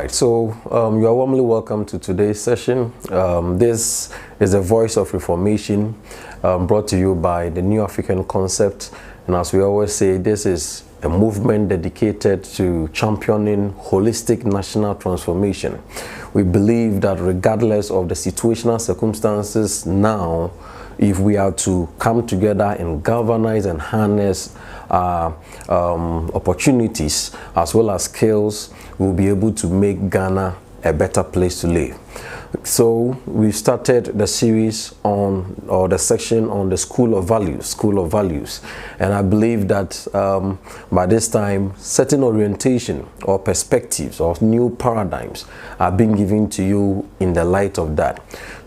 right, so you are warmly welcome to today's session. This is the Voice of Reformation, brought to you by the New African Concept. And as we always say, this is a movement dedicated to championing holistic national transformation. We believe that regardless of the situational circumstances now, if we are to come together and galvanize and harness opportunities as well as skills, we'll be able to make Ghana a better place to live. So we started the series on, or the section on the School of Values. And I believe that by this time, certain orientation or perspectives or new paradigms are being given to you in the light of that.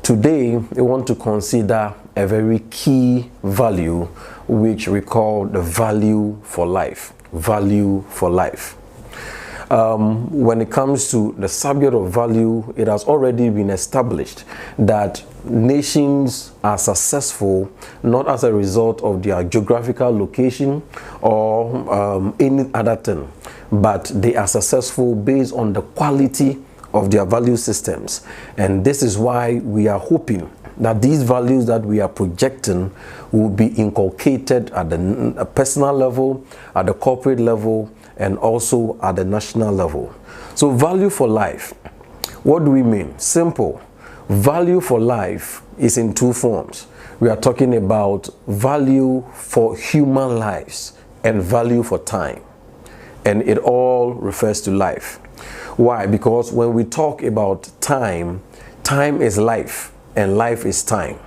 Today, we want to consider a very key value, which we call the value for life. Value for life. When it comes to the subject of value, it has already been established that nations are successful not as a result of their geographical location or any other thing, but they are successful based on the quality of their value systems. And this is why we are hoping that these values that we are projecting will be inculcated at the personal level, at the corporate level, and also at the national level. So value for life, what do we mean? Simple. Value for life is in two forms. We are talking about value for human lives and value for time. And it all refers to life. Why? Because when we talk about time, time is life and life is time.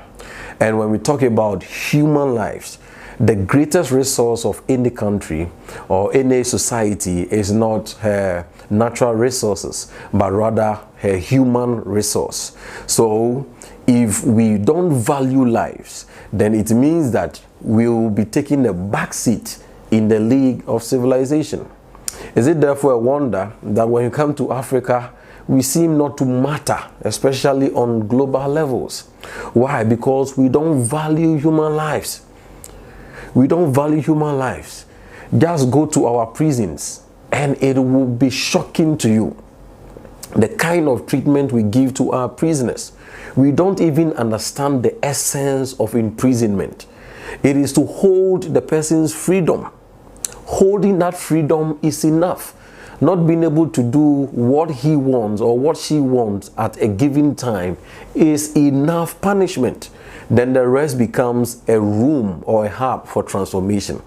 And when we talk about human lives, the greatest resource of any country or any society is not her natural resources, but rather her human resource. So if we don't value lives, then it means that we will be taking a back seat in the league of civilization. Is it therefore a wonder that when you come to Africa, we seem not to matter, especially on global levels? Why? Because we don't value human lives. We don't value human lives. Just go to our prisons and it will be shocking to you the kind of treatment we give to our prisoners. We don't even understand the essence of imprisonment. It is to hold the person's freedom. Holding that freedom is enough. Not being able to do what he wants or what she wants at a given time is enough punishment. Then the rest becomes a room or a hub for transformation.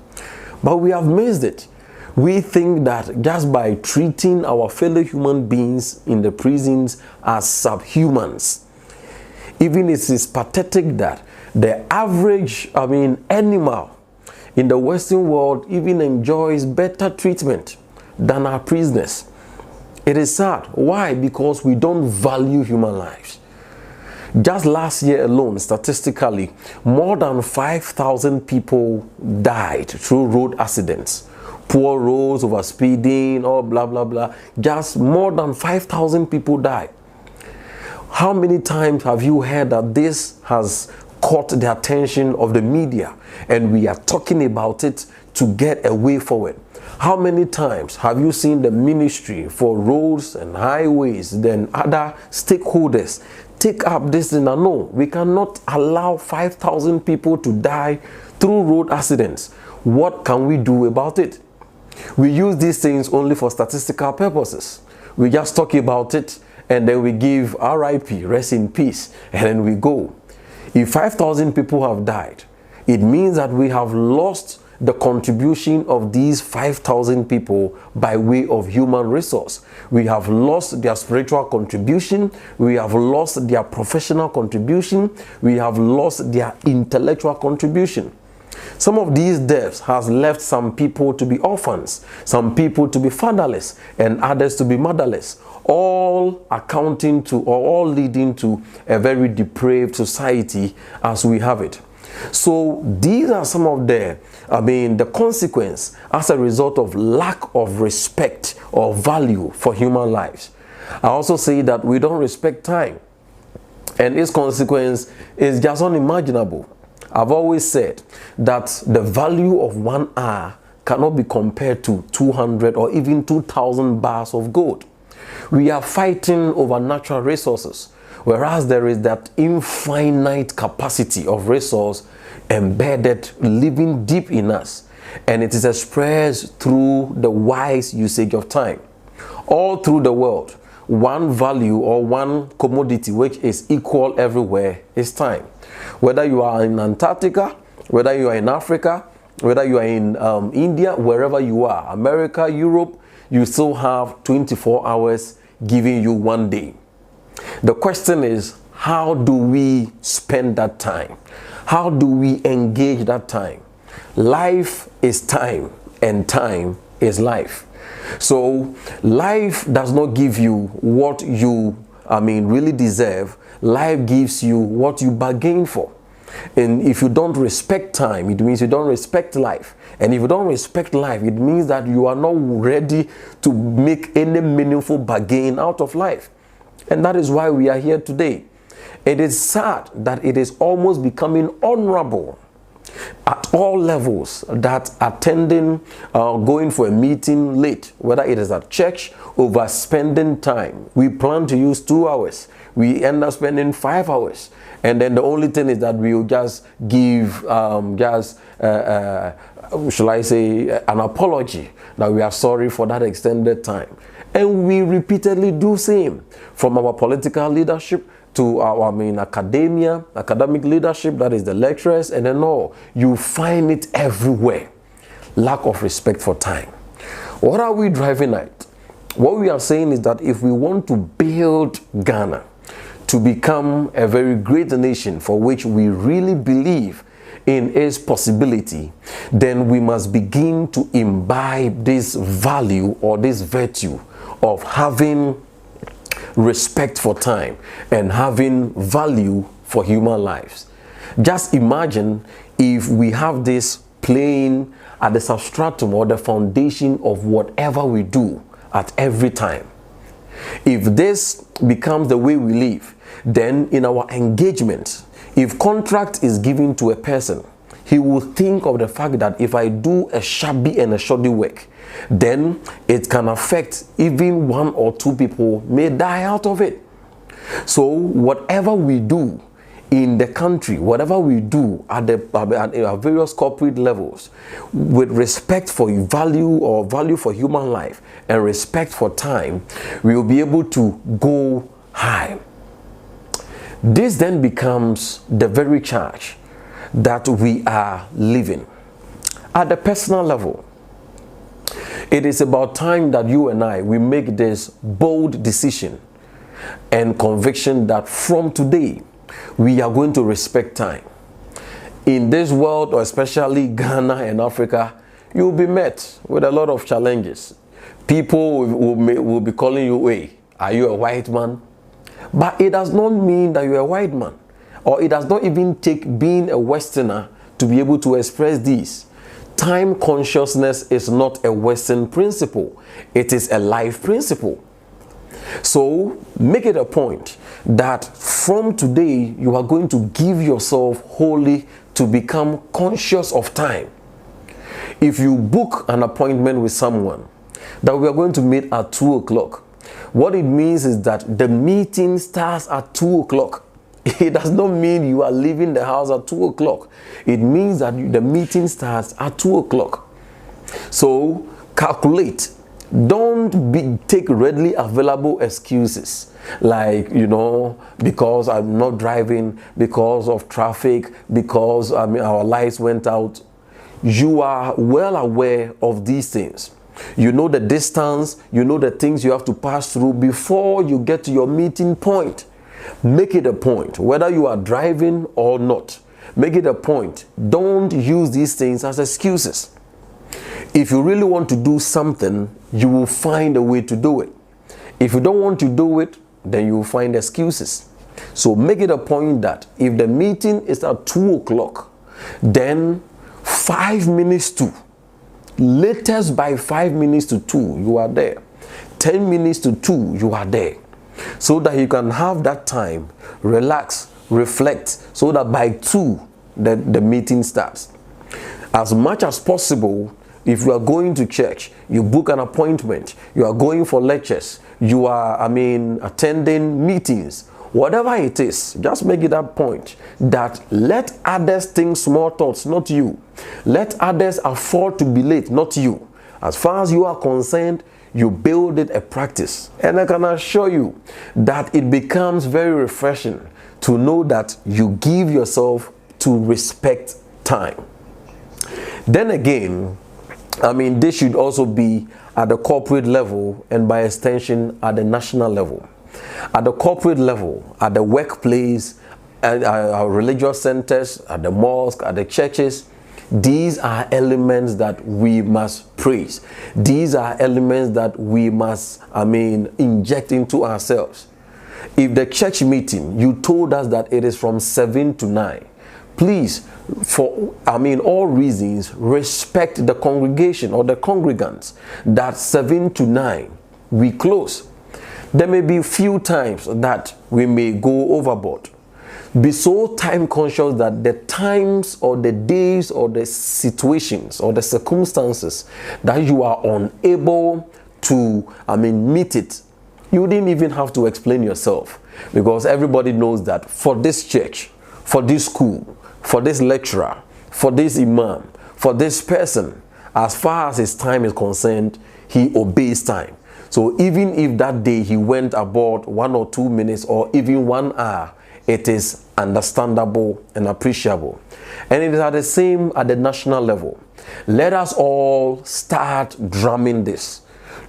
But we have missed it. We think that just by treating our fellow human beings in the prisons as subhumans, even it is pathetic that the average, animal in the Western world even enjoys better treatment than our prisoners. It is sad. Why? Because we don't value human lives. Just last year alone, statistically, more than 5,000 people died through road accidents. Poor roads, overspeeding, or blah, blah, blah. Just more than 5,000 people died. How many times have you heard that this has caught the attention of the media and we are talking about it to get a way forward? How many times have you seen the Ministry for Roads and Highways, then other stakeholders, take up this thing? No, we cannot allow 5,000 people to die through road accidents. What can we do about it? We use these things only for statistical purposes. We just talk about it and then we give RIP, rest in peace, and then we go. If 5,000 people have died, it means that we have lost the contribution of these 5,000 people by way of human resource. We have lost their spiritual contribution. We have lost their professional contribution. We have lost their intellectual contribution. Some of these deaths has left some people to be orphans, some people to be fatherless, and others to be motherless, all accounting to or all leading to a very depraved society as we have it. So these are some of the consequence as a result of lack of respect or value for human lives. I also say that we don't respect time, and its consequence is just unimaginable. I've always said that the value of 1 hour cannot be compared to 200 or even 2,000 bars of gold. We are fighting over natural resources, whereas there is that infinite capacity of resource embedded, living deep in us, and it is expressed through the wise usage of time. All through the world, one value or one commodity which is equal everywhere is time. Whether you are in Antarctica, whether you are in Africa, whether you are in India, wherever you are, America, Europe, you still have 24 hours giving you one day. The question is, how do we spend that time? How do we engage that time? Life is time, and time is life. So life does not give you what you really deserve. Life gives you what you bargain for. And if you don't respect time, it means you don't respect life. And if you don't respect life, it means that you are not ready to make any meaningful bargain out of life. And that is why we are here today. It is sad that it is almost becoming honorable at all levels that attending, going for a meeting late, whether it is at church, over spending time. We plan to use 2 hours. We end up spending 5 hours. And then the only thing is that we will just give, shall I say, an apology that we are sorry for that extended time. And we repeatedly do same, from our political leadership to our academic leadership, that is the lecturers, and then all. You find it everywhere. Lack of respect for time. What are we driving at? What we are saying is that if we want to build Ghana to become a very great nation for which we really believe in its possibility, then we must begin to imbibe this value or this virtue of having respect for time and having value for human lives. Just imagine if we have this playing at the substratum or the foundation of whatever we do at every time. If this becomes the way we live, then in our engagement, if contract is given to a person, he will think of the fact that if I do a shabby and a shoddy work, then it can affect even 1 or 2 people may die out of it. So whatever we do in the country, whatever we do at various corporate levels, with respect for value for human life and respect for time, we will be able to go high. This then becomes the very charge that we are living. At the personal level, it is about time that you and I, we make this bold decision and conviction that from today, we are going to respect time. In this world, or especially Ghana and Africa, you will be met with a lot of challenges. People will be calling you, hey, are you a white man? But it does not mean that you're a white man. Or it does not even take being a Westerner to be able to express this. Time consciousness is not a Western principle. It is a life principle. So make it a point that from today you are going to give yourself wholly to become conscious of time. If you book an appointment with someone that we are going to meet at 2 o'clock, what it means is that the meeting starts at 2 o'clock. It does not mean you are leaving the house at 2 o'clock. It means that the meeting starts at 2 o'clock. So calculate. Don't take readily available excuses like, because I'm not driving, because of traffic, because our lights went out. You are well aware of these things. You know the distance, you know the things you have to pass through before you get to your meeting point. Make it a point, whether you are driving or not. Make it a point. Don't use these things as excuses. If you really want to do something, you will find a way to do it. If you don't want to do it, then you will find excuses. So make it a point that if the meeting is at 2 o'clock, then 5 minutes to, latest by 5 minutes to 2, you are there. 10 minutes to 2, you are there. So that you can have that time, relax, reflect, so that by 2, the meeting starts. As much as possible, if you are going to church, you book an appointment, you are going for lectures, you are, attending meetings, whatever it is, just make it a point that let others think small thoughts, not you. Let others afford to be late, not you. As far as you are concerned, you build it a practice. And I can assure you that it becomes very refreshing to know that you give yourself to respect time. Then again, this should also be at the corporate level and by extension at the national level. At the corporate level, at the workplace, at our religious centers, at the mosque, at the churches, these are elements that we must praise. These are elements that we must, inject into ourselves. If the church meeting, you told us that it is from 7 to 9, please, for all reasons, respect the congregation or the congregants that 7 to 9 we close. There may be a few times that we may go overboard. Be so time conscious that the times or the days or the situations or the circumstances that you are unable to meet it, you didn't even have to explain yourself, because everybody knows that for this church, for this school, for this lecturer, for this imam, for this person, as far as his time is concerned, he obeys time. So even if that day he went aboard 1 or 2 minutes or even 1 hour, it is understandable and appreciable. And it is at the same at the national level. Let us all start drumming this.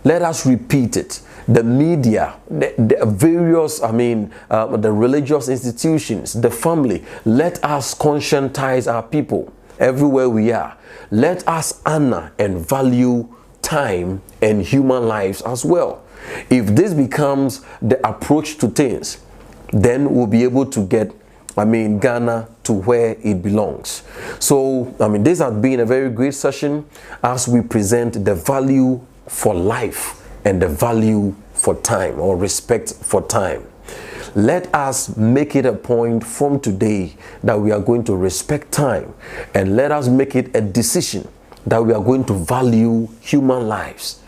Let us repeat it. The media, the various, the religious institutions, the family, let us conscientize our people everywhere we are. Let us honor and value time and human lives as well. If this becomes the approach to things, then we'll be able to get Ghana to where it belongs. So this has been a very great session as we present the value for life and the value for time, or respect for time. Let us make it a point from today that we are going to respect time, and let us make it a decision that we are going to value human lives.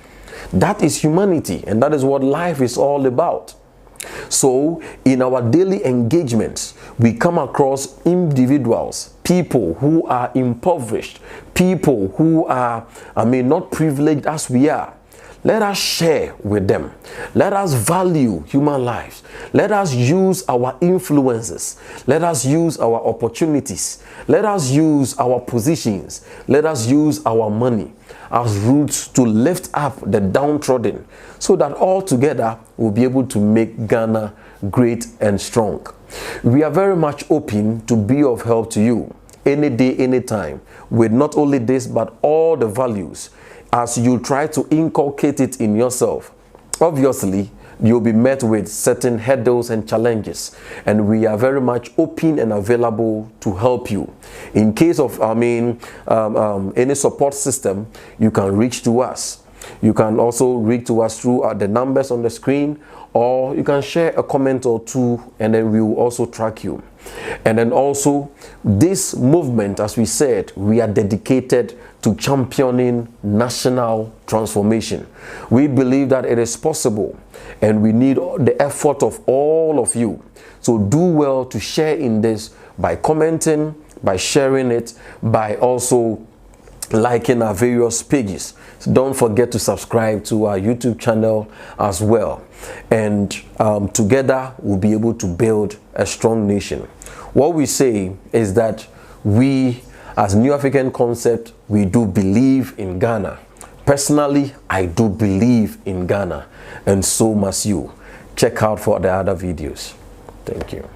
That is humanity, and that is what life is all about. So in our daily engagements, we come across individuals, people who are impoverished, people who are, not privileged as we are. Let us share with them. Let us value human lives. Let us use our influences. Let us use our opportunities. Let us use our positions. Let us use our money as roots to lift up the downtrodden, so that all together we'll be able to make Ghana great and strong. We are very much open to be of help to you any day, anytime, with not only this but all the values. As you try to inculcate it in yourself, obviously you'll be met with certain hurdles and challenges, and we are very much open and available to help you. In case of any support system, you can reach to us. You can also reach to us through the numbers on the screen, or you can share a comment or two, and then we will also track you. And then also, this movement, as we said, we are dedicated to championing national transformation. We believe that it is possible, and we need the effort of all of you. So do well to share in this by commenting, by sharing it, by also liking our various pages. So don't forget to subscribe to our YouTube channel as well. And together we'll be able to build a strong nation. What we say is that we, as New African Concept, we do believe in Ghana. Personally, I do believe in Ghana, and so must you. Check out for the other videos. Thank you.